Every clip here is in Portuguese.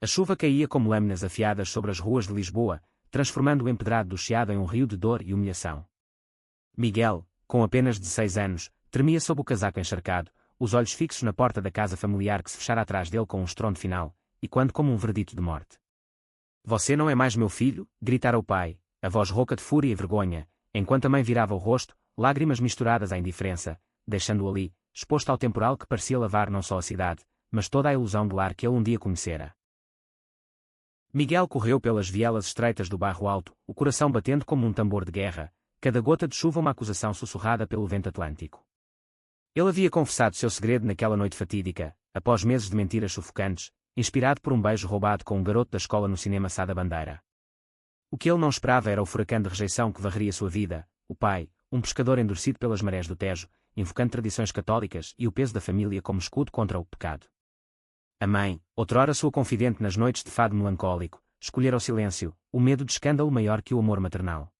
A chuva caía como lâminas afiadas sobre as ruas de Lisboa, transformando o empedrado do Chiado em um rio de dor e humilhação. Miguel, com apenas 16 anos, tremia sob o casaco encharcado, os olhos fixos na porta da casa familiar que se fechara atrás dele com um estrondo final, e quando como um verdito de morte. "Você não é mais meu filho?" gritara o pai, a voz rouca de fúria e vergonha, enquanto a mãe virava o rosto, lágrimas misturadas à indiferença, deixando-o ali, exposto ao temporal que parecia lavar não só a cidade, mas toda a ilusão do lar que ele um dia conhecera. Miguel correu pelas vielas estreitas do bairro Alto, o coração batendo como um tambor de guerra, cada gota de chuva uma acusação sussurrada pelo vento atlântico. Ele havia confessado seu segredo naquela noite fatídica, após meses de mentiras sufocantes, inspirado por um beijo roubado com um garoto da escola no cinema Sá da Bandeira. O que ele não esperava era o furacão de rejeição que varreria sua vida, o pai, um pescador endurecido pelas marés do Tejo, invocando tradições católicas e o peso da família como escudo contra o pecado. A mãe, outrora sua confidente nas noites de fado melancólico, escolhera o silêncio, o medo de escândalo maior que o amor maternal.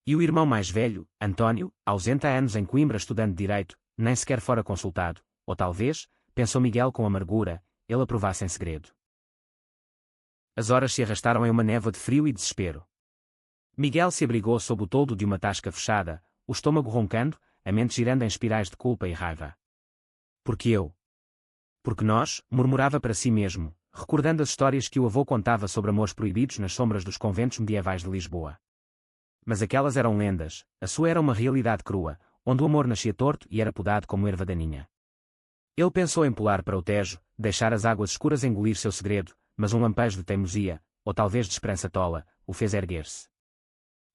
E o irmão mais velho, António, ausente há anos em Coimbra estudando Direito, nem sequer fora consultado, ou talvez, pensou Miguel com amargura, ele aprovasse em segredo. As horas se arrastaram em uma névoa de frio e desespero. Miguel se abrigou sob o toldo de uma tasca fechada, o estômago roncando, a mente girando em espirais de culpa e raiva. "Porque eu? Porque nós?" murmurava para si mesmo, recordando as histórias que o avô contava sobre amores proibidos nas sombras dos conventos medievais de Lisboa. Mas aquelas eram lendas, a sua era uma realidade crua, onde o amor nascia torto e era podado como erva daninha. Ele pensou em pular para o Tejo, deixar as águas escuras engolir seu segredo, mas um lampejo de teimosia, ou talvez de esperança tola, o fez erguer-se.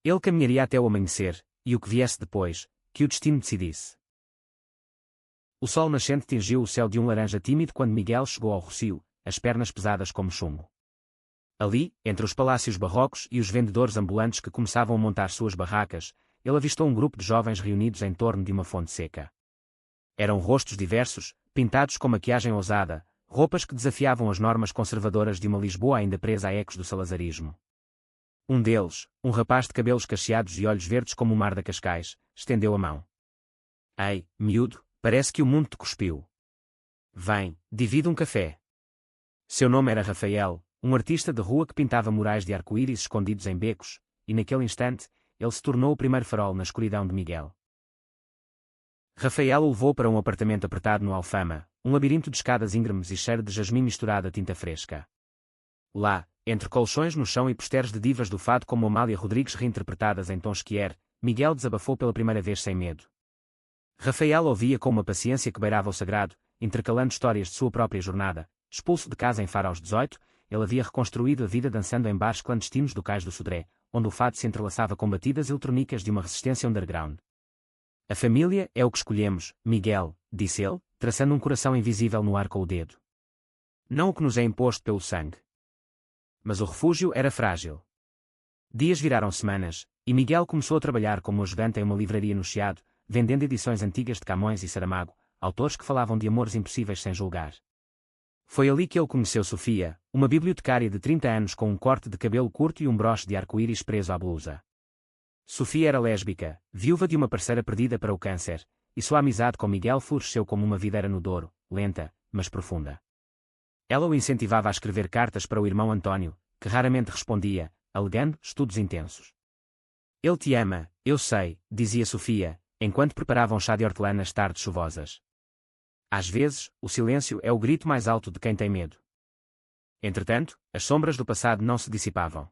Ele caminharia até o amanhecer, e o que viesse depois, que o destino decidisse. O sol nascente tingiu o céu de um laranja tímido quando Miguel chegou ao Rossio, as pernas pesadas como chumbo. Ali, entre os palácios barrocos e os vendedores ambulantes que começavam a montar suas barracas, ele avistou um grupo de jovens reunidos em torno de uma fonte seca. Eram rostos diversos, pintados com maquiagem ousada, roupas que desafiavam as normas conservadoras de uma Lisboa ainda presa a ecos do salazarismo. Um deles, um rapaz de cabelos cacheados e olhos verdes como o mar da Cascais, estendeu a mão. "Ei, miúdo, parece que o mundo te cuspiu. Vem, divide um café." Seu nome era Rafael, um artista de rua que pintava murais de arco-íris escondidos em becos, e naquele instante, ele se tornou o primeiro farol na escuridão de Miguel. Rafael o levou para um apartamento apertado no Alfama, um labirinto de escadas íngremes e cheiro de jasmim misturado a tinta fresca. Lá, entre colchões no chão e posteres de divas do fado como Amália Rodrigues reinterpretadas em tom esquier, Miguel desabafou pela primeira vez sem medo. Rafael ouvia com uma paciência que beirava o sagrado, intercalando histórias de sua própria jornada. Expulso de casa em Faro aos 18, ele havia reconstruído a vida dançando em bares clandestinos do Cais do Sodré, onde o fado se entrelaçava com batidas eletrônicas de uma resistência underground. "A família é o que escolhemos, Miguel", disse ele, traçando um coração invisível no ar com o dedo. "Não o que nos é imposto pelo sangue." Mas o refúgio era frágil. Dias viraram semanas, e Miguel começou a trabalhar como ajudante em uma livraria no Chiado, vendendo edições antigas de Camões e Saramago, autores que falavam de amores impossíveis sem julgar. Foi ali que ele conheceu Sofia, uma bibliotecária de 30 anos com um corte de cabelo curto e um broche de arco-íris preso à blusa. Sofia era lésbica, viúva de uma parceira perdida para o câncer, e sua amizade com Miguel floresceu como uma videira no Douro, lenta, mas profunda. Ela o incentivava a escrever cartas para o irmão António, que raramente respondia, alegando estudos intensos. "Ele te ama, eu sei", dizia Sofia, enquanto preparavam chá de hortelã nas tardes chuvosas. Às vezes, o silêncio é o grito mais alto de quem tem medo. Entretanto, as sombras do passado não se dissipavam.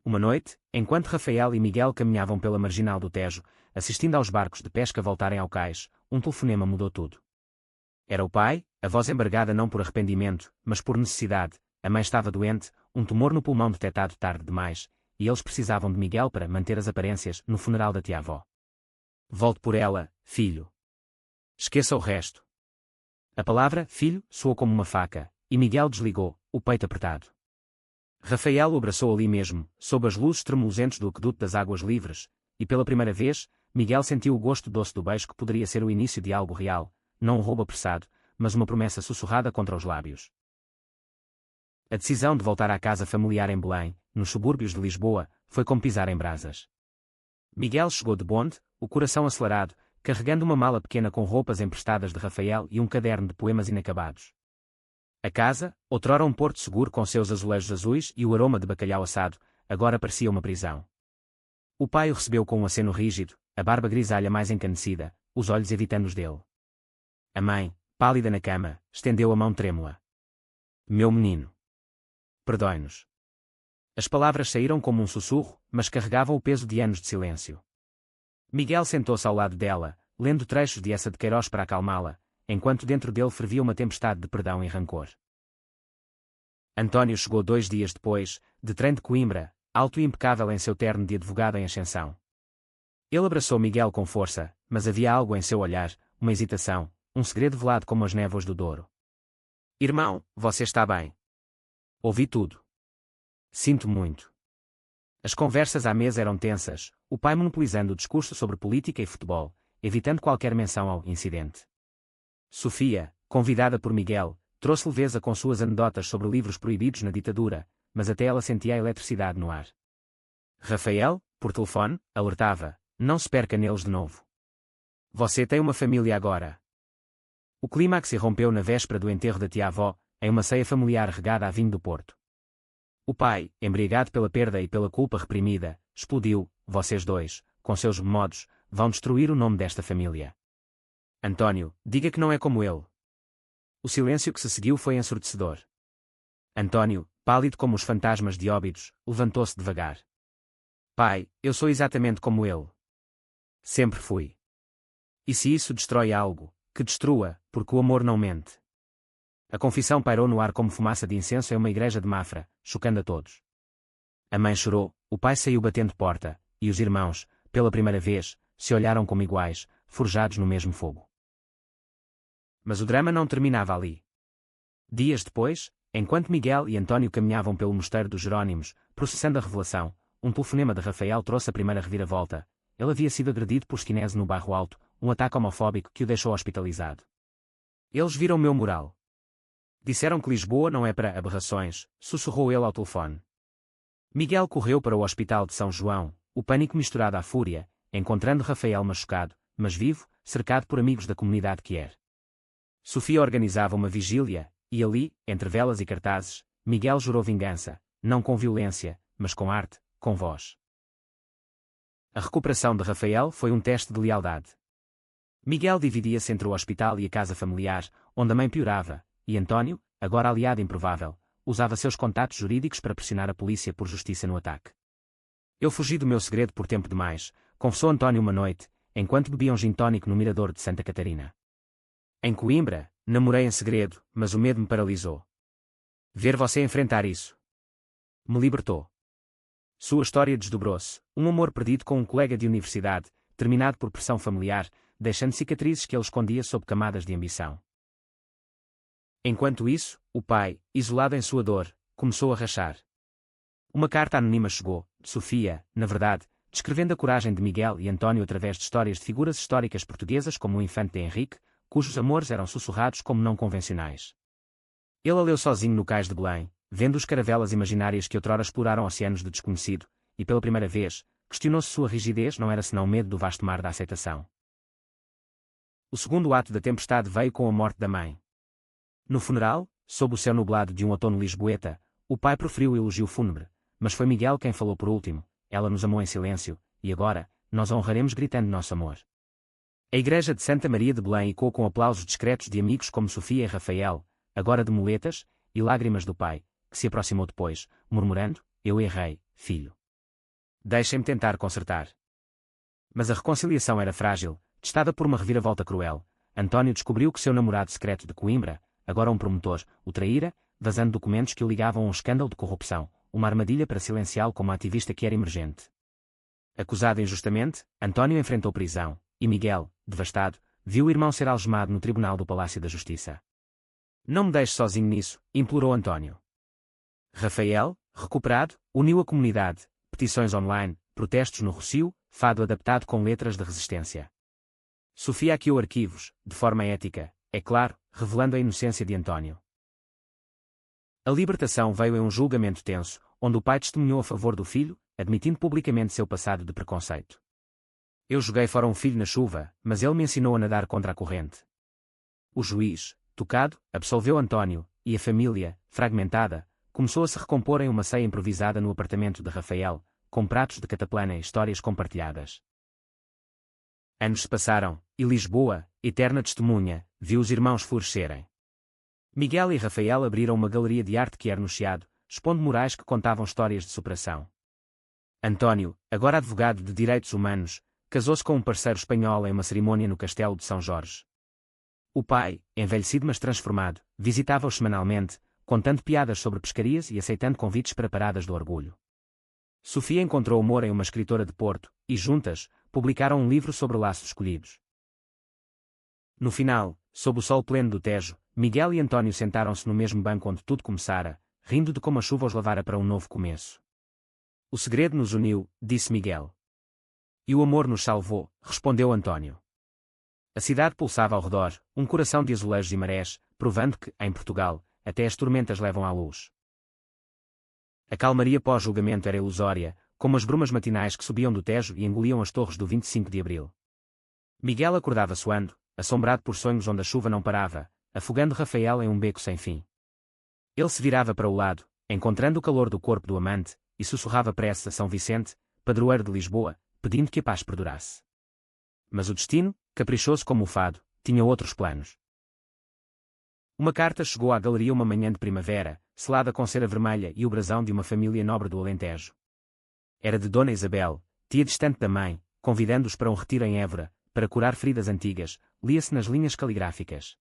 Uma noite, enquanto Rafael e Miguel caminhavam pela marginal do Tejo, assistindo aos barcos de pesca voltarem ao cais, um telefonema mudou tudo. Era o pai, a voz embargada não por arrependimento, mas por necessidade. A mãe estava doente, um tumor no pulmão detectado tarde demais, e eles precisavam de Miguel para manter as aparências no funeral da tia-avó. "Volte por ela, filho. Esqueça o resto." A palavra "filho" soou como uma faca, e Miguel desligou, o peito apertado. Rafael o abraçou ali mesmo, sob as luzes tremulosentes do aqueduto das águas livres, e pela primeira vez, Miguel sentiu o gosto doce do beijo que poderia ser o início de algo real, não um roubo apressado, mas uma promessa sussurrada contra os lábios. A decisão de voltar à casa familiar em Belém, nos subúrbios de Lisboa, foi como pisar em brasas. Miguel chegou de bonde, o coração acelerado, carregando uma mala pequena com roupas emprestadas de Rafael e um caderno de poemas inacabados. A casa, outrora um porto seguro com seus azulejos azuis e o aroma de bacalhau assado, agora parecia uma prisão. O pai o recebeu com um aceno rígido, a barba grisalha mais encanecida, os olhos evitando-os dele. A mãe, pálida na cama, estendeu a mão trêmula. Meu menino. Perdoe-nos. As palavras saíram como um sussurro, mas carregavam o peso de anos de silêncio. Miguel sentou-se ao lado dela, lendo trechos de Essa de Queiroz para acalmá-la, enquanto dentro dele fervia uma tempestade de perdão e rancor. António chegou 2 dias depois, de trem de Coimbra, alto e impecável em seu terno de advogado em ascensão. Ele abraçou Miguel com força, mas havia algo em seu olhar, uma hesitação, um segredo velado como as névoas do Douro. Irmão, você está bem? Ouvi tudo. Sinto muito. As conversas à mesa eram tensas, o pai monopolizando o discurso sobre política e futebol, evitando qualquer menção ao incidente. Sofia, convidada por Miguel, trouxe leveza com suas anedotas sobre livros proibidos na ditadura, mas até ela sentia a eletricidade no ar. Rafael, por telefone, alertava, não se perca neles de novo. Você tem uma família agora. O clímax irrompeu na véspera do enterro da tia-avó, em uma ceia familiar regada a vinho do Porto. O pai, embriagado pela perda e pela culpa reprimida, explodiu, vocês dois, com seus modos, vão destruir o nome desta família. António, diga que não é como ele. O silêncio que se seguiu foi ensurdecedor. António, pálido como os fantasmas de Óbidos, levantou-se devagar. Pai, eu sou exatamente como ele. Sempre fui. E se isso destrói algo, que destrua, porque o amor não mente. A confissão pairou no ar como fumaça de incenso em uma igreja de Mafra, chocando a todos. A mãe chorou, o pai saiu batendo porta, e os irmãos, pela primeira vez, se olharam como iguais, forjados no mesmo fogo. Mas o drama não terminava ali. Dias depois, enquanto Miguel e António caminhavam pelo mosteiro dos Jerónimos, processando a revelação, um telefonema de Rafael trouxe a primeira reviravolta. Ele havia sido agredido por Skinese no Bairro Alto, um ataque homofóbico que o deixou hospitalizado. Eles viram meu mural. Disseram que Lisboa não é para aberrações, sussurrou ele ao telefone. Miguel correu para o hospital de São João, o pânico misturado à fúria, encontrando Rafael machucado, mas vivo, cercado por amigos da comunidade queer. Sofia organizava uma vigília, e ali, entre velas e cartazes, Miguel jurou vingança, não com violência, mas com arte, com voz. A recuperação de Rafael foi um teste de lealdade. Miguel dividia-se entre o hospital e a casa familiar, onde a mãe piorava, e António, agora aliado improvável, usava seus contatos jurídicos para pressionar a polícia por justiça no ataque. Eu fugi do meu segredo por tempo demais, confessou António uma noite, enquanto bebia um gin tónico no mirador de Santa Catarina. Em Coimbra, namorei em segredo, mas o medo me paralisou. Ver você enfrentar isso me libertou. Sua história desdobrou-se, um amor perdido com um colega de universidade, terminado por pressão familiar, deixando cicatrizes que ele escondia sob camadas de ambição. Enquanto isso, o pai, isolado em sua dor, começou a rachar. Uma carta anônima chegou, de Sofia, na verdade, descrevendo a coragem de Miguel e António através de histórias de figuras históricas portuguesas como o infante de Henrique, cujos amores eram sussurrados como não convencionais. Ele a leu sozinho no cais de Belém, vendo os caravelas imaginárias que outrora exploraram oceanos de desconhecido, e pela primeira vez, questionou-se sua rigidez não era senão medo do vasto mar da aceitação. O segundo ato da tempestade veio com a morte da mãe. No funeral, sob o céu nublado de um outono lisboeta, o pai proferiu o elogio fúnebre, mas foi Miguel quem falou por último. Ela nos amou em silêncio, e agora, nós a honraremos gritando nosso amor. A igreja de Santa Maria de Belém ecoou com aplausos discretos de amigos como Sofia e Rafael, agora de muletas, e lágrimas do pai, que se aproximou depois, murmurando, eu errei, filho. Deixem-me tentar consertar. Mas a reconciliação era frágil, testada por uma reviravolta cruel. António descobriu que seu namorado secreto de Coimbra, agora um promotor, o traíra, vazando documentos que o ligavam a um escândalo de corrupção, uma armadilha para silenciá-lo como ativista que era emergente. Acusado injustamente, António enfrentou prisão, e Miguel, devastado, viu o irmão ser algemado no tribunal do Palácio da Justiça. Não me deixe sozinho nisso, implorou António. Rafael, recuperado, uniu a comunidade, petições online, protestos no Rossio, fado adaptado com letras de resistência. Sofia hackeou arquivos, de forma ética, é claro, revelando a inocência de António. A libertação veio em um julgamento tenso, onde o pai testemunhou a favor do filho, admitindo publicamente seu passado de preconceito. Eu joguei fora um filho na chuva, mas ele me ensinou a nadar contra a corrente. O juiz, tocado, absolveu António, e a família, fragmentada, começou a se recompor em uma ceia improvisada no apartamento de Rafael, com pratos de cataplana e histórias compartilhadas. Anos se passaram, e Lisboa, eterna testemunha, viu os irmãos florescerem. Miguel e Rafael abriram uma galeria de arte que no Chiado, expondo murais que contavam histórias de superação. António, agora advogado de direitos humanos, casou-se com um parceiro espanhol em uma cerimônia no Castelo de São Jorge. O pai, envelhecido mas transformado, visitava-os semanalmente, contando piadas sobre pescarias e aceitando convites para paradas do orgulho. Sofia encontrou humor em uma escritora de Porto, e juntas, publicaram um livro sobre laços escolhidos. No final, sob o sol pleno do Tejo, Miguel e António sentaram-se no mesmo banco onde tudo começara, rindo de como a chuva os lavara para um novo começo. O segredo nos uniu, disse Miguel. E o amor nos salvou, respondeu António. A cidade pulsava ao redor, um coração de azulejos e marés, provando que, em Portugal, até as tormentas levam à luz. A calmaria pós-julgamento era ilusória, como as brumas matinais que subiam do Tejo e engoliam as torres do 25 de Abril. Miguel acordava suando, assombrado por sonhos onde a chuva não parava, afogando Rafael em um beco sem fim. Ele se virava para o lado, encontrando o calor do corpo do amante, e sussurrava preces a São Vicente, padroeiro de Lisboa, pedindo que a paz perdurasse. Mas o destino, caprichoso como o fado, tinha outros planos. Uma carta chegou à galeria uma manhã de primavera, selada com cera vermelha e o brasão de uma família nobre do Alentejo. Era de Dona Isabel, tia distante da mãe, convidando-os para um retiro em Évora, para curar feridas antigas, lia-se nas linhas caligráficas.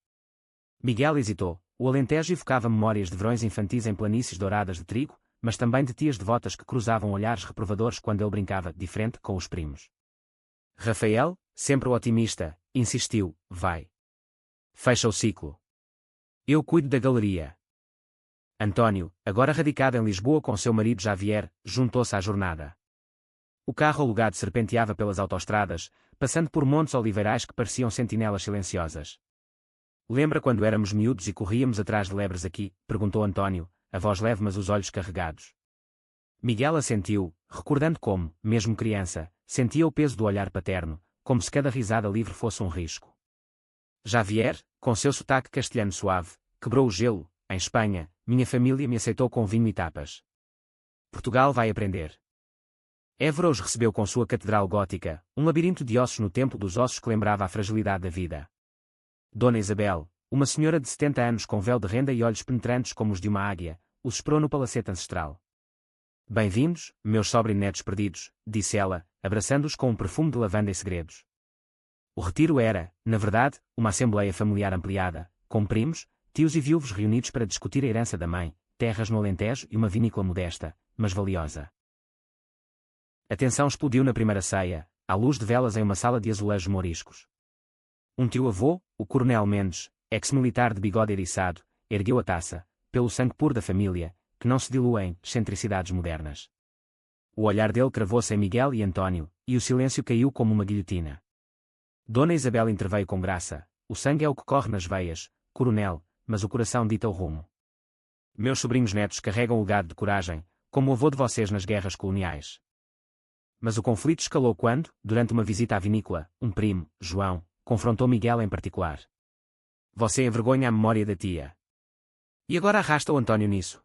Miguel hesitou. O Alentejo evocava memórias de verões infantis em planícies douradas de trigo, mas também de tias devotas que cruzavam olhares reprovadores quando ele brincava, diferente, com os primos. Rafael, sempre o otimista, insistiu, vai. Fecha o ciclo. Eu cuido da galeria. António, agora radicado em Lisboa com seu marido Javier, juntou-se à jornada. O carro alugado serpenteava pelas autoestradas, passando por montes oliveirais que pareciam sentinelas silenciosas. Lembra quando éramos miúdos e corríamos atrás de lebres aqui? Perguntou António, a voz leve mas os olhos carregados. Miguel assentiu, recordando como, mesmo criança, sentia o peso do olhar paterno, como se cada risada livre fosse um risco. Javier, com seu sotaque castelhano suave, quebrou o gelo. Em Espanha, minha família me aceitou com vinho e tapas. Portugal vai aprender. Évora os recebeu com sua catedral gótica, um labirinto de ossos no templo dos ossos que lembrava a fragilidade da vida. Dona Isabel, uma senhora de 70 anos com véu de renda e olhos penetrantes como os de uma águia, os esperou no palacete ancestral. Bem-vindos, meus sobrinetos perdidos, disse ela, abraçando-os com um perfume de lavanda e segredos. O retiro era, na verdade, uma assembleia familiar ampliada, com primos, tios e viúvos reunidos para discutir a herança da mãe, terras no Alentejo e uma vinícola modesta, mas valiosa. A tensão explodiu na primeira ceia, à luz de velas em uma sala de azulejos moriscos. Um tio-avô, o Coronel Mendes, ex-militar de bigode eriçado, ergueu a taça, pelo sangue puro da família, que não se dilui em excentricidades modernas. O olhar dele cravou-se em Miguel e António, e o silêncio caiu como uma guilhotina. Dona Isabel interveio com graça. O sangue é o que corre nas veias, coronel, mas o coração dita o rumo. Meus sobrinhos netos carregam o legado de coragem, como o avô de vocês nas guerras coloniais. Mas o conflito escalou quando, durante uma visita à vinícola, um primo, João, confrontou Miguel em particular. Você envergonha a memória da tia. E agora arrasta o António nisso.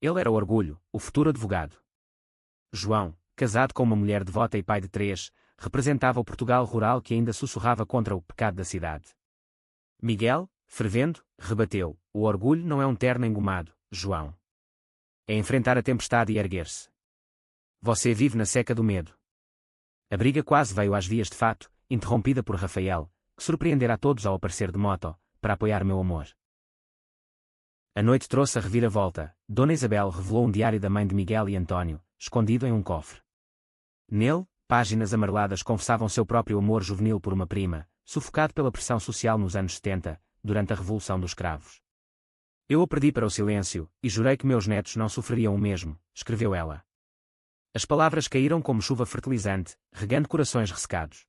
Ele era o orgulho, o futuro advogado. João, casado com uma mulher devota e pai de 3, representava o Portugal rural que ainda sussurrava contra o pecado da cidade. Miguel, fervendo, rebateu: o orgulho não é um terno engomado, João. É enfrentar a tempestade e erguer-se. Você vive na seca do medo. A briga quase veio às vias de fato, interrompida por Rafael, que surpreendera a todos ao aparecer de moto, para apoiar meu amor. A noite trouxe a reviravolta. Dona Isabel revelou um diário da mãe de Miguel e António, escondido em um cofre. Nele, páginas amareladas confessavam seu próprio amor juvenil por uma prima, sufocado pela pressão social nos anos 70, durante a Revolução dos Cravos. Eu o perdi para o silêncio, e jurei que meus netos não sofreriam o mesmo, escreveu ela. As palavras caíram como chuva fertilizante, regando corações ressecados.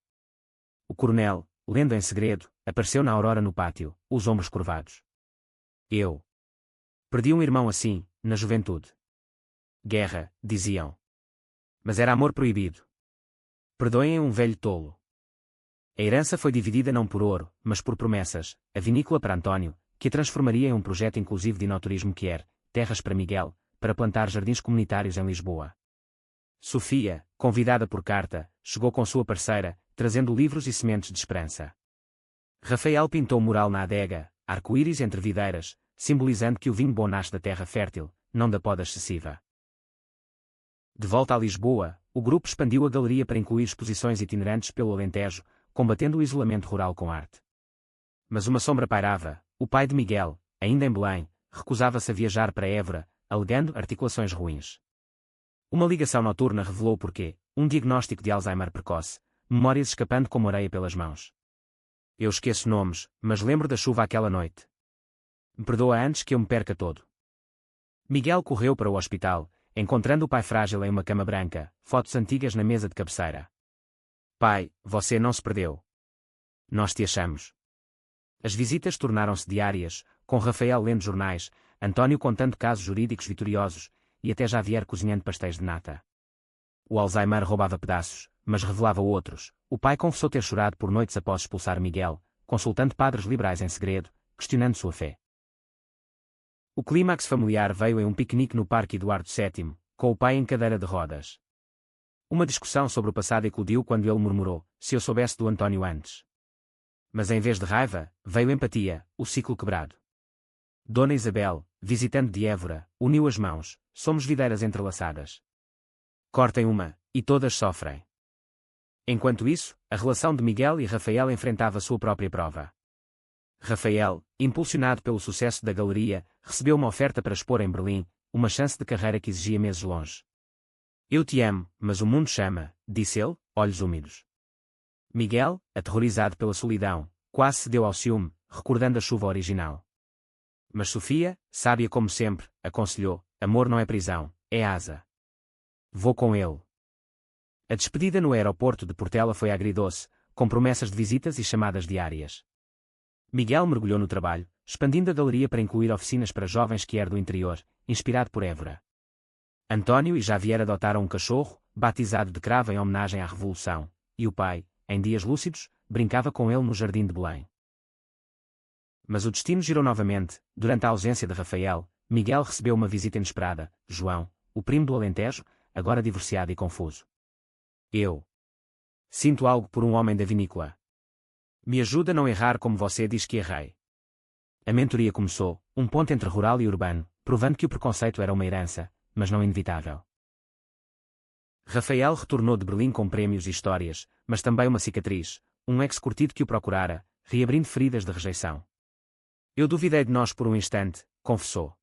O coronel, lendo em segredo, apareceu na aurora no pátio, os ombros curvados. Eu perdi um irmão assim, na juventude. Guerra, diziam. Mas era amor proibido. Perdoem um velho tolo. A herança foi dividida não por ouro, mas por promessas, a vinícola para António, que a transformaria em um projeto inclusivo de enoturismo que era Terras para Miguel, para plantar jardins comunitários em Lisboa. Sofia, convidada por carta, chegou com sua parceira, trazendo livros e sementes de esperança. Rafael pintou um mural na adega, arco-íris entre videiras, simbolizando que o vinho bom nasce da terra fértil, não da poda excessiva. De volta a Lisboa, o grupo expandiu a galeria para incluir exposições itinerantes pelo Alentejo, combatendo o isolamento rural com arte. Mas uma sombra pairava: o pai de Miguel, ainda em Belém, recusava-se a viajar para Évora, alegando articulações ruins. Uma ligação noturna revelou o porquê: um diagnóstico de Alzheimer precoce, memórias escapando como areia pelas mãos. Eu esqueço nomes, mas lembro da chuva aquela noite. Me perdoa antes que eu me perca todo. Miguel correu para o hospital, encontrando o pai frágil em uma cama branca, fotos antigas na mesa de cabeceira. Pai, você não se perdeu. Nós te achamos. As visitas tornaram-se diárias, com Rafael lendo jornais, António contando casos jurídicos vitoriosos, e até Javier cozinhando pastéis de nata. O Alzheimer roubava pedaços, mas revelava outros. O pai confessou ter chorado por noites após expulsar Miguel, consultando padres liberais em segredo, questionando sua fé. O clímax familiar veio em um piquenique no Parque Eduardo VII, com o pai em cadeira de rodas. Uma discussão sobre o passado eclodiu quando ele murmurou: se eu soubesse do António antes. Mas em vez de raiva, veio empatia, o ciclo quebrado. Dona Isabel, visitante de Évora, uniu as mãos: somos videiras entrelaçadas. Cortem uma, e todas sofrem. Enquanto isso, a relação de Miguel e Rafael enfrentava sua própria prova. Rafael, impulsionado pelo sucesso da galeria, recebeu uma oferta para expor em Berlim, uma chance de carreira que exigia meses longe. Eu te amo, mas o mundo chama, disse ele, olhos úmidos. Miguel, aterrorizado pela solidão, quase cedeu ao ciúme, recordando a chuva original. Mas Sofia, sábia como sempre, aconselhou: amor não é prisão, é asa. Vou com ele. A despedida no aeroporto de Portela foi agridoce, com promessas de visitas e chamadas diárias. Miguel mergulhou no trabalho, expandindo a galeria para incluir oficinas para jovens que eram do interior, inspirado por Évora. António e Javier adotaram um cachorro, batizado de Cravo em homenagem à Revolução, e o pai, em dias lúcidos, brincava com ele no jardim de Belém. Mas o destino girou novamente. Durante a ausência de Rafael, Miguel recebeu uma visita inesperada: João, o primo do Alentejo, agora divorciado e confuso. Eu sinto algo por um homem da vinícola. Me ajuda a não errar como você diz que errei. A mentoria começou, um ponto entre rural e urbano, provando que o preconceito era uma herança, mas não inevitável. Rafael retornou de Berlim com prémios e histórias, mas também uma cicatriz, um ex-curtido que o procurara, reabrindo feridas de rejeição. Eu duvidei de nós por um instante, confessou.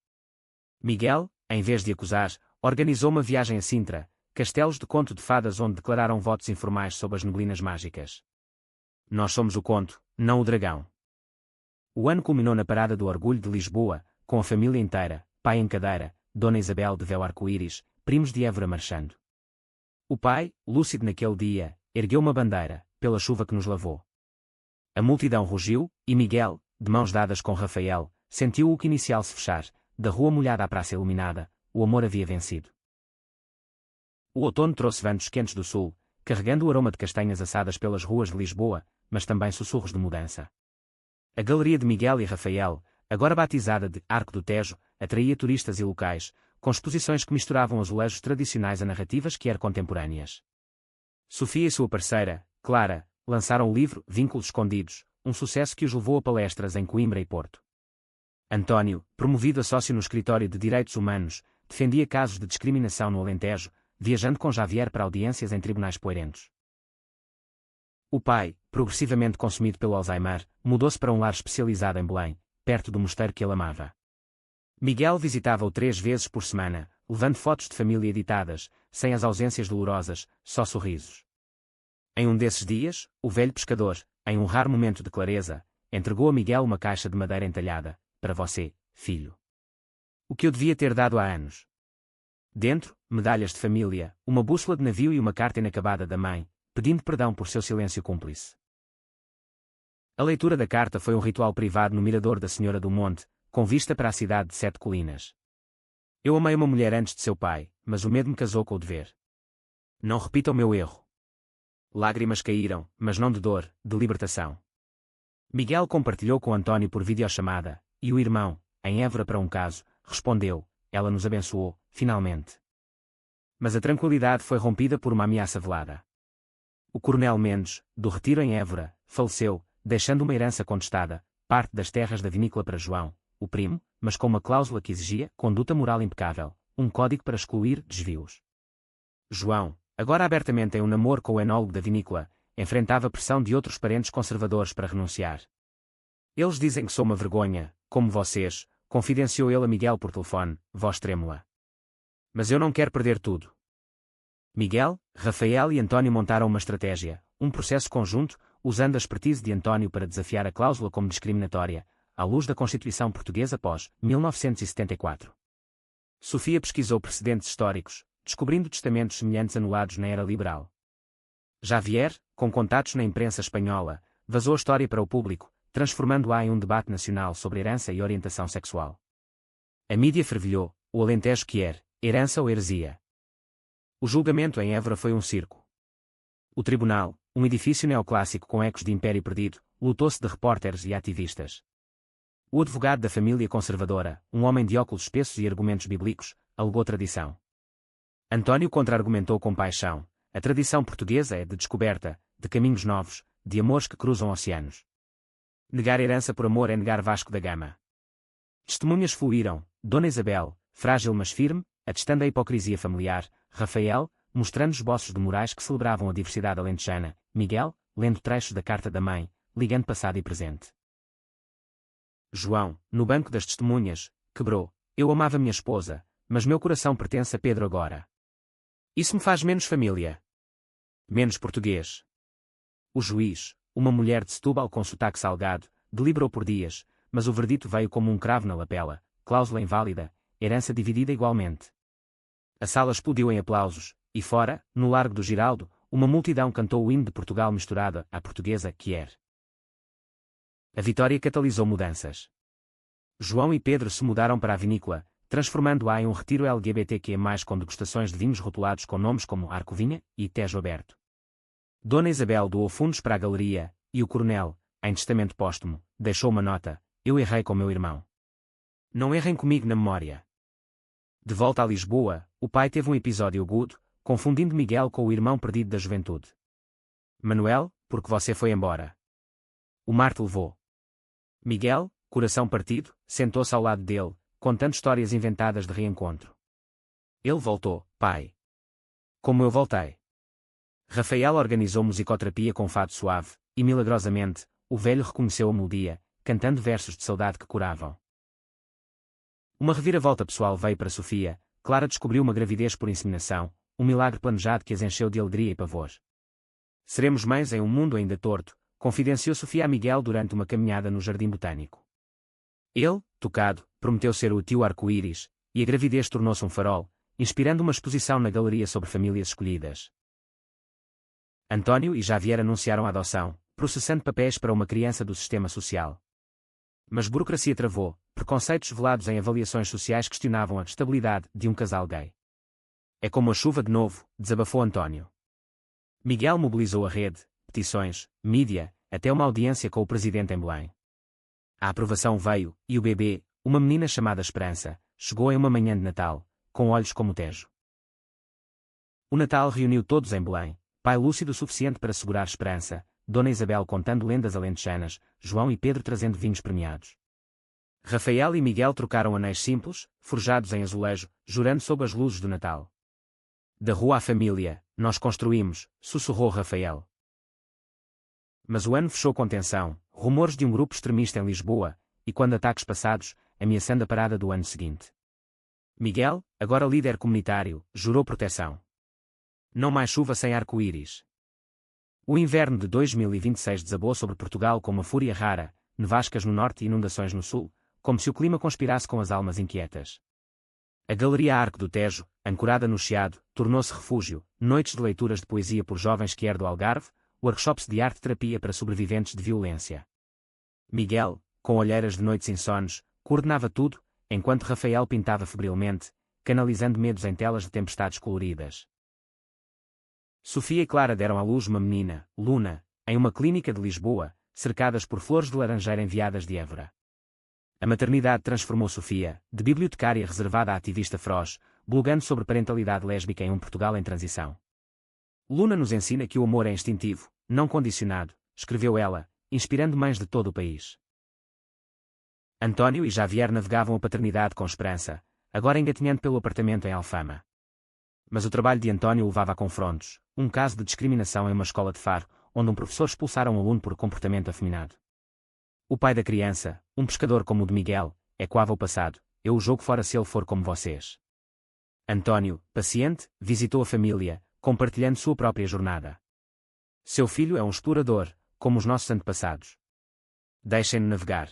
Miguel, em vez de acusar, organizou uma viagem a Sintra, castelos de conto de fadas onde declararam votos informais sobre as neblinas mágicas. Nós somos o conto, não o dragão. O ano culminou na Parada do Orgulho de Lisboa, com a família inteira, pai em cadeira, Dona Isabel de véu arco-íris, primos de Évora marchando. O pai, lúcido naquele dia, ergueu uma bandeira, pela chuva que nos lavou. A multidão rugiu, e Miguel, de mãos dadas com Rafael, sentiu o que inicial se fechar, da rua molhada à praça iluminada, o amor havia vencido. O outono trouxe ventos quentes do sul, carregando o aroma de castanhas assadas pelas ruas de Lisboa, mas também sussurros de mudança. A galeria de Miguel e Rafael, agora batizada de Arco do Tejo, atraía turistas e locais, com exposições que misturavam azulejos tradicionais a narrativas que eram contemporâneas. Sofia e sua parceira, Clara, lançaram o livro Vínculos Escondidos, um sucesso que os levou a palestras em Coimbra e Porto. António, promovido a sócio no Escritório de Direitos Humanos, defendia casos de discriminação no Alentejo, viajando com Javier para audiências em tribunais poerentos. O pai, progressivamente consumido pelo Alzheimer, mudou-se para um lar especializado em Belém, perto do mosteiro que ele amava. Miguel visitava-o 3 vezes por semana, levando fotos de família editadas, sem as ausências dolorosas, só sorrisos. Em um desses dias, o velho pescador, em um raro momento de clareza, entregou a Miguel uma caixa de madeira entalhada: para você, filho. O que eu devia ter dado há anos. Dentro, medalhas de família, uma bússola de navio e uma carta inacabada da mãe, pedindo perdão por seu silêncio cúmplice. A leitura da carta foi um ritual privado no mirador da Senhora do Monte, com vista para a cidade de 7 colinas. Eu amei uma mulher antes de seu pai, mas o medo me casou com o dever. Não repita o meu erro. Lágrimas caíram, mas não de dor, de libertação. Miguel compartilhou com António por videochamada, E o irmão, em Évora para um caso, respondeu, ela nos abençoou, finalmente. Mas a tranquilidade foi rompida por uma ameaça velada. O coronel Mendes, do retiro em Évora, faleceu, deixando uma herança contestada, parte das terras da vinícola para João, o primo, mas com uma cláusula que exigia conduta moral impecável, um código para excluir desvios. João, agora abertamente em um namoro com o enólogo da vinícola, enfrentava pressão de outros parentes conservadores para renunciar. Eles dizem que sou uma vergonha, como vocês, confidenciou ele a Miguel por telefone, voz trêmula. Mas eu não quero perder tudo. Miguel, Rafael e António montaram uma estratégia, um processo conjunto, usando a expertise de António para desafiar a cláusula como discriminatória, à luz da Constituição Portuguesa pós 1974. Sofia pesquisou precedentes históricos, descobrindo testamentos semelhantes anulados na era liberal. Javier, com contatos na imprensa espanhola, vazou a história para o público, transformando-a em um debate nacional sobre herança e orientação sexual. A mídia fervilhou, o Alentejo quer, herança ou heresia. O julgamento em Évora foi um circo. O tribunal, um edifício neoclássico com ecos de império perdido, lotou-se de repórteres e ativistas. O advogado da família conservadora, um homem de óculos espessos e argumentos bíblicos, alegou tradição. António contra-argumentou com paixão. A tradição portuguesa é de descoberta, de caminhos novos, de amores que cruzam oceanos. Negar herança por amor é negar Vasco da Gama. Testemunhas fluíram, Dona Isabel, frágil mas firme, atestando a hipocrisia familiar, Rafael, mostrando esboços de morais que celebravam a diversidade alentejana, Miguel, lendo trechos da carta da mãe, ligando passado e presente. João, no banco das testemunhas, quebrou, eu amava minha esposa, mas meu coração pertence a Pedro agora. Isso me faz menos família. Menos português. O juiz, uma mulher de Setúbal com sotaque salgado, deliberou por dias, mas o verdito veio como um cravo na lapela, cláusula inválida, herança dividida igualmente. A sala explodiu em aplausos, e fora, no Largo do Giraldo, uma multidão cantou o hino de Portugal misturada à portuguesa quer. A vitória catalisou mudanças. João e Pedro se mudaram para a vinícola, transformando-a em um retiro LGBTQ+, com degustações de vinhos rotulados com nomes como Arco-Vinha e Tejo Aberto. Dona Isabel doou fundos para a galeria, e o coronel, em testamento póstumo, deixou uma nota, eu errei com meu irmão. Não errem comigo na memória. De volta a Lisboa, o pai teve um episódio agudo, confundindo Miguel com o irmão perdido da juventude. Manuel, porque você foi embora. O mar te levou. Miguel, coração partido, sentou-se ao lado dele, contando histórias inventadas de reencontro. Ele voltou, pai. Como eu voltei. Rafael organizou musicoterapia com fado suave, e milagrosamente, o velho reconheceu a melodia, cantando versos de saudade que curavam. Uma reviravolta pessoal veio para Sofia, Clara descobriu uma gravidez por inseminação, um milagre planejado que as encheu de alegria e pavor. Seremos mães em um mundo ainda torto, confidenciou Sofia a Miguel durante uma caminhada no Jardim Botânico. Ele, tocado, prometeu ser o tio arco-íris, e a gravidez tornou-se um farol, inspirando uma exposição na galeria sobre famílias escolhidas. António e Javier anunciaram a adoção, processando papéis para uma criança do sistema social. Mas burocracia travou, preconceitos velados em avaliações sociais questionavam a estabilidade de um casal gay. É como a chuva de novo, desabafou António. Miguel mobilizou a rede, petições, mídia, até uma audiência com o presidente em Belém. A aprovação veio, e o bebê, uma menina chamada Esperança, chegou em uma manhã de Natal, com olhos como o Tejo. O Natal reuniu todos em Belém, pai lúcido o suficiente para segurar Esperança, Dona Isabel contando lendas alentejanas, João e Pedro trazendo vinhos premiados. Rafael e Miguel trocaram anéis simples, forjados em azulejo, jurando sob as luzes do Natal. Da rua à família, nós construímos, sussurrou Rafael. Mas o ano fechou com tensão, rumores de um grupo extremista em Lisboa, e quando ataques passados, ameaçando a parada do ano seguinte. Miguel, agora líder comunitário, jurou proteção. Não mais chuva sem arco-íris. O inverno de 2026 desabou sobre Portugal com uma fúria rara, nevascas no norte e inundações no sul, como se o clima conspirasse com as almas inquietas. A Galeria Arco do Tejo, ancorada no Chiado, tornou-se refúgio, noites de leituras de poesia por jovens que do Algarve, workshops de arte-terapia para sobreviventes de violência. Miguel, com olheiras de noites insones, coordenava tudo, enquanto Rafael pintava febrilmente, canalizando medos em telas de tempestades coloridas. Sofia e Clara deram à luz uma menina, Luna, em uma clínica de Lisboa, cercadas por flores de laranjeira enviadas de Évora. A maternidade transformou Sofia, de bibliotecária reservada a ativista feroz, blogando sobre parentalidade lésbica em um Portugal em transição. Luna nos ensina que o amor é instintivo, não condicionado, escreveu ela, inspirando mães de todo o país. António e Javier navegavam a paternidade com esperança, agora engatinhando pelo apartamento em Alfama. Mas o trabalho de António levava a confrontos, um caso de discriminação em uma escola de Faro, onde um professor expulsara um aluno por comportamento afeminado. O pai da criança, um pescador como o de Miguel, ecoava o passado: eu o jogo fora se ele for como vocês. António, paciente, visitou a família, compartilhando sua própria jornada. Seu filho é um explorador, como os nossos antepassados. Deixem-no navegar.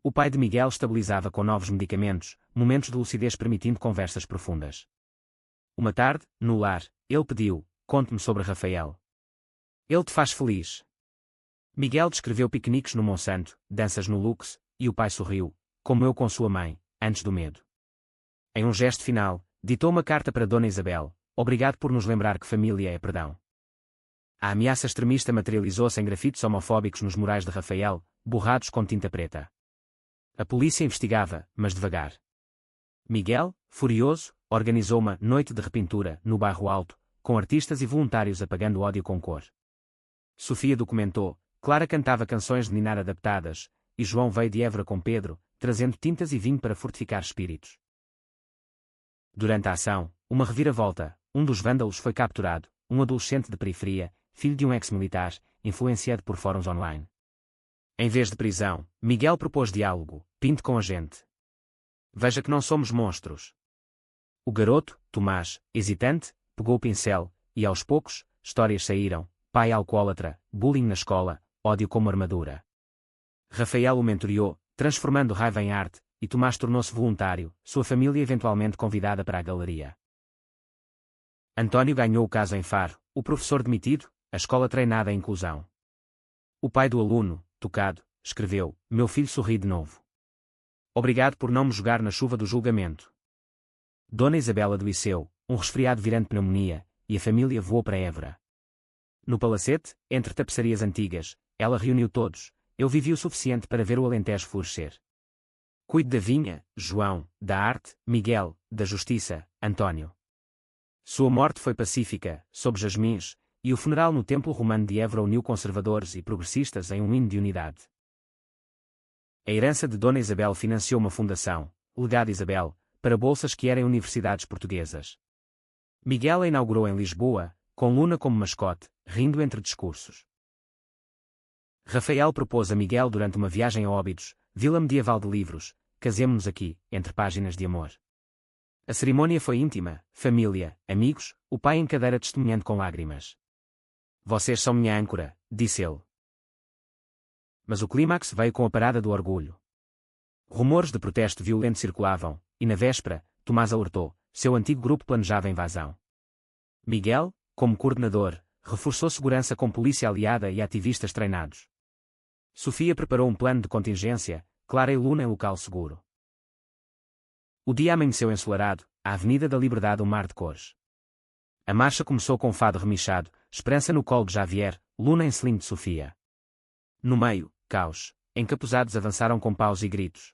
O pai de Miguel estabilizava com novos medicamentos, momentos de lucidez permitindo conversas profundas. Uma tarde, no lar, ele pediu: conte-me sobre Rafael. Ele te faz feliz. Miguel descreveu piqueniques no Monsanto, danças no Lux, e o pai sorriu, como eu com sua mãe, antes do medo. Em um gesto final, ditou uma carta para Dona Isabel: obrigado por nos lembrar que família é perdão. A ameaça extremista materializou-se em grafites homofóbicos nos murais de Rafael, borrados com tinta preta. A polícia investigava, mas devagar. Miguel, furioso, organizou uma noite de repintura no Bairro Alto, com artistas e voluntários apagando ódio com cor. Sofia documentou: Clara cantava canções de Ninar adaptadas, e João veio de Évora com Pedro, trazendo tintas e vinho para fortificar espíritos. Durante a ação, uma reviravolta: um dos vândalos foi capturado, um adolescente de periferia, filho de um ex-militar, influenciado por fóruns online. Em vez de prisão, Miguel propôs diálogo: pinte com a gente. Veja que não somos monstros. O garoto, Tomás, hesitante, pegou o pincel, e aos poucos, histórias saíram: pai alcoólatra, bullying na escola, ódio como armadura. Rafael o mentoreou, transformando raiva em arte, e Tomás tornou-se voluntário, sua família eventualmente convidada para a galeria. António ganhou o caso em Faro, o professor demitido, a escola treinada em inclusão. O pai do aluno, tocado, escreveu: meu filho sorri de novo. Obrigado por não me jogar na chuva do julgamento. Dona Isabel adoeceu, um resfriado virando pneumonia, e a família voou para Évora. No palacete, entre tapeçarias antigas, ela reuniu todos: eu vivi o suficiente para ver o Alentejo florescer. Cuide da vinha, João; da arte, Miguel; da justiça, António. Sua morte foi pacífica, sob jasmins, e o funeral no Templo Romano de Évora uniu conservadores e progressistas em um hino de unidade. A herança de Dona Isabel financiou uma fundação, Legado Isabel, para bolsas que eram universidades portuguesas. Miguel a inaugurou em Lisboa, com Luna como mascote, rindo entre discursos. Rafael propôs a Miguel durante uma viagem a Óbidos, vila medieval de livros: casemo-nos aqui, entre páginas de amor. A cerimônia foi íntima: família, amigos, o pai em cadeira testemunhando com lágrimas. Vocês são minha âncora, disse ele. Mas o clímax veio com a parada do orgulho. Rumores de protesto violento circulavam, e na véspera, Tomás alertou: seu antigo grupo planejava a invasão. Miguel, como coordenador, reforçou segurança com polícia aliada e ativistas treinados. Sofia preparou um plano de contingência, Clara e Luna em local seguro. O dia amanheceu ensolarado, a Avenida da Liberdade um mar de cores. A marcha começou com um fado remichado, esperança no colo de Javier, Luna em selim de Sofia. No meio, caos, encapuzados avançaram com paus e gritos.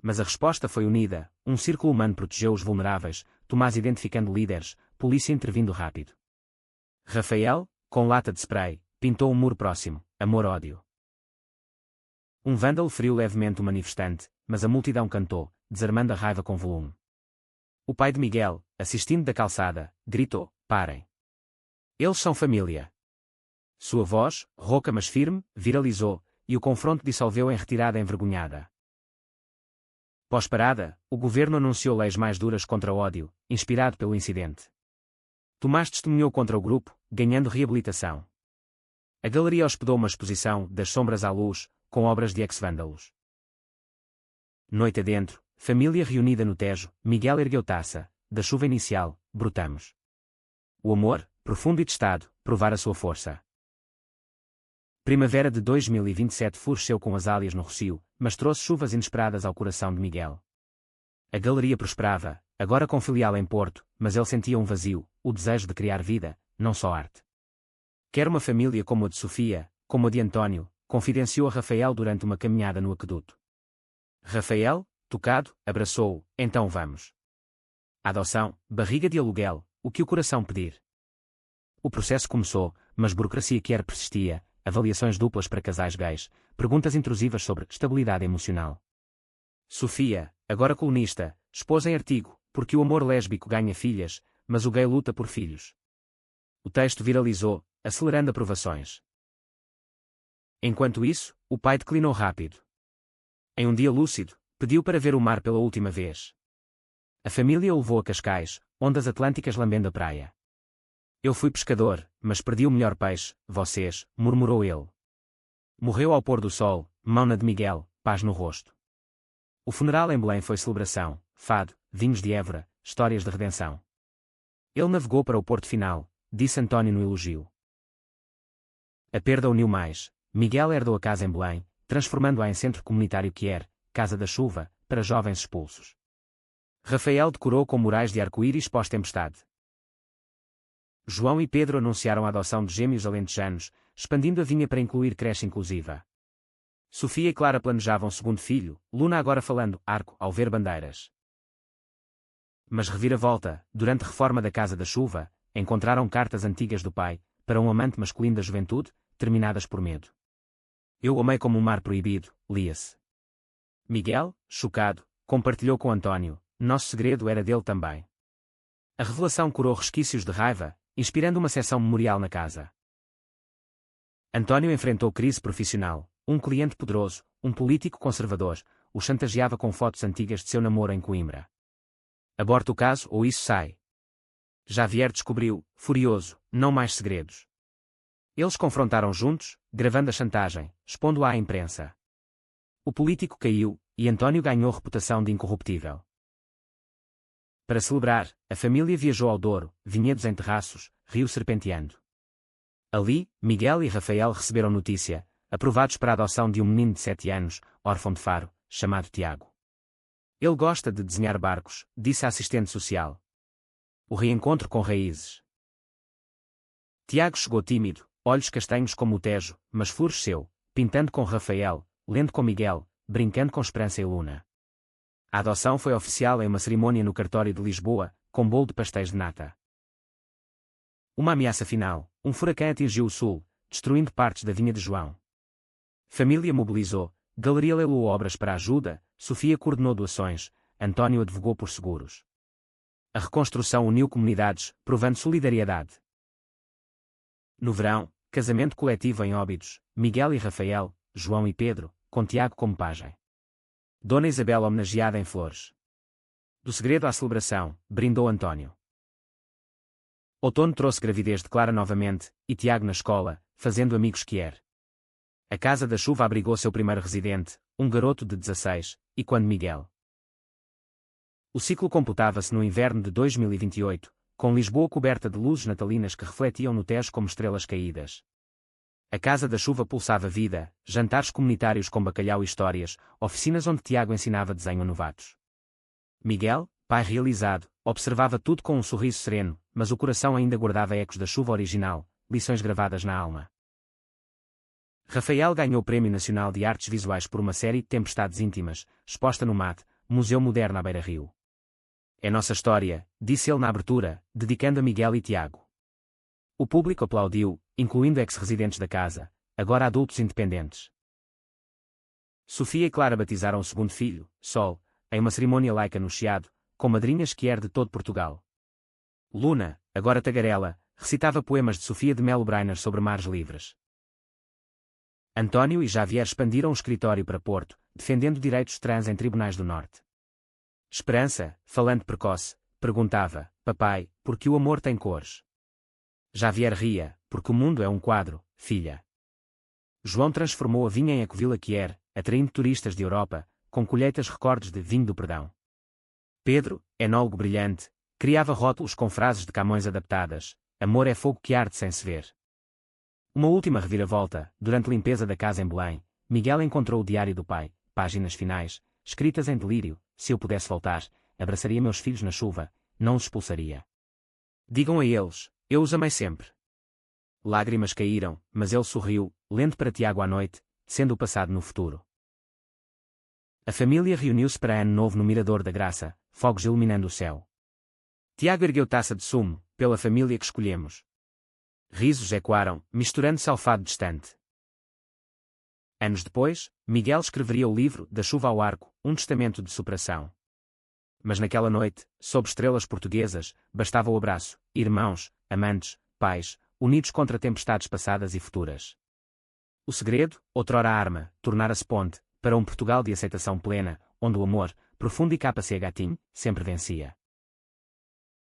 Mas a resposta foi unida: um círculo humano protegeu os vulneráveis, Tomás identificando líderes, polícia intervindo rápido. Rafael, com lata de spray, pintou um muro próximo: amor-ódio. Um vândalo feriu levemente o manifestante, mas a multidão cantou, desarmando a raiva com volume. O pai de Miguel, assistindo da calçada, gritou: parem. Eles são família. Sua voz, rouca mas firme, viralizou, e o confronto dissolveu em retirada envergonhada. Pós-parada, o governo anunciou leis mais duras contra o ódio, inspirado pelo incidente. Tomás testemunhou contra o grupo, ganhando reabilitação. A galeria hospedou uma exposição, das sombras à luz, com obras de ex-vândalos. Noite adentro, família reunida no Tejo, Miguel ergueu taça: da chuva inicial, brotamos. O amor, profundo e testado, provara sua força. Primavera de 2027 floresceu com azáleas no Rocio, mas trouxe chuvas inesperadas ao coração de Miguel. A galeria prosperava, agora com filial em Porto, mas ele sentia um vazio, o desejo de criar vida, não só arte. Quer uma família como a de Sofia, como a de António, confidenciou a Rafael durante uma caminhada no aqueduto. Rafael, tocado, abraçou-o. Então vamos. Adoção, barriga de aluguel, o que o coração pedir. O processo começou, mas burocracia que persistia, avaliações duplas para casais gays, perguntas intrusivas sobre estabilidade emocional. Sofia, agora colunista, expôs em artigo, porque o amor lésbico ganha filhas, mas o gay luta por filhos. O texto viralizou, acelerando aprovações. Enquanto isso, o pai declinou rápido. Em um dia lúcido, pediu para ver o mar pela última vez. A família o levou a Cascais, ondas atlânticas lambendo a praia. Eu fui pescador, mas perdi o melhor peixe, vocês, murmurou ele. Morreu ao pôr do sol, mão na de Miguel, paz no rosto. O funeral em Belém foi celebração, fado, vinhos de Évora, histórias de redenção. Ele navegou para o porto final, disse António no elogio. A perda uniu mais. Miguel herdou a casa em Belém, transformando-a em centro comunitário Casa da Chuva, para jovens expulsos. Rafael decorou com murais de arco-íris pós-tempestade. João e Pedro anunciaram a adoção de gêmeos alentejanos, expandindo a vinha para incluir creche inclusiva. Sofia e Clara planejavam segundo filho, Luna agora falando arco ao ver bandeiras. Mas reviravolta, durante a reforma da Casa da Chuva, encontraram cartas antigas do pai, para um amante masculino da juventude, terminadas por medo. Eu amei como um mar proibido, lia-se. Miguel, chocado, compartilhou com António, nosso segredo era dele também. A revelação curou resquícios de raiva, inspirando uma sessão memorial na casa. António enfrentou crise profissional, um cliente poderoso, um político conservador, o chantageava com fotos antigas de seu namoro em Coimbra. Aborta o caso ou isso sai. Javier descobriu, furioso, não mais segredos. Eles confrontaram juntos, gravando a chantagem, expondo-a à imprensa. O político caiu, e António ganhou reputação de incorruptível. Para celebrar, a família viajou ao Douro, vinhedos em terraços, rio serpenteando. Ali, Miguel e Rafael receberam notícia, aprovados para a adoção de um menino de 7 anos, órfão de Faro, chamado Tiago. Ele gosta de desenhar barcos, disse a assistente social. O reencontro com raízes. Tiago chegou tímido, olhos castanhos como o Tejo, mas floresceu, pintando com Rafael, lendo com Miguel, brincando com Esperança e Luna. A adoção foi oficial em uma cerimônia no cartório de Lisboa, com bolo de pastéis de nata. Uma ameaça final, um furacão atingiu o sul, destruindo partes da vinha de João. Família mobilizou, Galeria leiloou obras para ajuda, Sofia coordenou doações, António advogou por seguros. A reconstrução uniu comunidades, provando solidariedade. No verão, casamento coletivo em Óbidos, Miguel e Rafael, João e Pedro, com Tiago como pajem. Dona Isabel homenageada em flores. Do segredo à celebração, brindou António. Outono trouxe gravidez de Clara novamente, e Tiago na escola, fazendo amigos A Casa da Chuva abrigou seu primeiro residente, um garoto de 16, e quando Miguel. O ciclo computava-se no inverno de 2028, com Lisboa coberta de luzes natalinas que refletiam no Tejo como estrelas caídas. A Casa da Chuva pulsava vida, jantares comunitários com bacalhau e histórias, oficinas onde Tiago ensinava desenho a novatos. Miguel, pai realizado, observava tudo com um sorriso sereno, mas o coração ainda guardava ecos da chuva original, lições gravadas na alma. Rafael ganhou o Prémio Nacional de Artes Visuais por uma série Tempestades Íntimas, exposta no MAT, Museu Moderno à Beira-Rio. É nossa história, disse ele na abertura, dedicando a Miguel e Tiago. O público aplaudiu, incluindo ex-residentes da casa, agora adultos independentes. Sofia e Clara batizaram o segundo filho, Sol, em uma cerimônia laica no Chiado, com madrinhas de todo Portugal. Luna, agora tagarela, recitava poemas de Sofia de Melo Brainer sobre mares livres. António e Javier expandiram o escritório para Porto, defendendo direitos trans em tribunais do Norte. Esperança, falante precoce, perguntava, papai, por que o amor tem cores? Javier ria, porque o mundo é um quadro, filha. João transformou a vinha em Ecovila atraindo turistas de Europa, com colheitas recordes de vinho do perdão. Pedro, enólogo brilhante, criava rótulos com frases de Camões adaptadas, amor é fogo que arde sem se ver. Uma última reviravolta, durante a limpeza da casa em Belém, Miguel encontrou o diário do pai, páginas finais, escritas em delírio, se eu pudesse voltar, abraçaria meus filhos na chuva, não os expulsaria. Digam a eles, eu os amei sempre. Lágrimas caíram, mas ele sorriu, lendo para Tiago à noite, sendo o passado no futuro. A família reuniu-se para ano novo no Mirador da Graça, fogos iluminando o céu. Tiago ergueu taça de sumo, pela família que escolhemos. Risos ecoaram, misturando-se ao fado distante. Anos depois, Miguel escreveria o livro Da Chuva ao Arco, um testamento de superação. Mas naquela noite, sob estrelas portuguesas, bastava o abraço, irmãos, amantes, pais, unidos contra tempestades passadas e futuras. O segredo, outrora arma, tornara-se ponte, para um Portugal de aceitação plena, onde o amor, profundo e capa-se sempre vencia.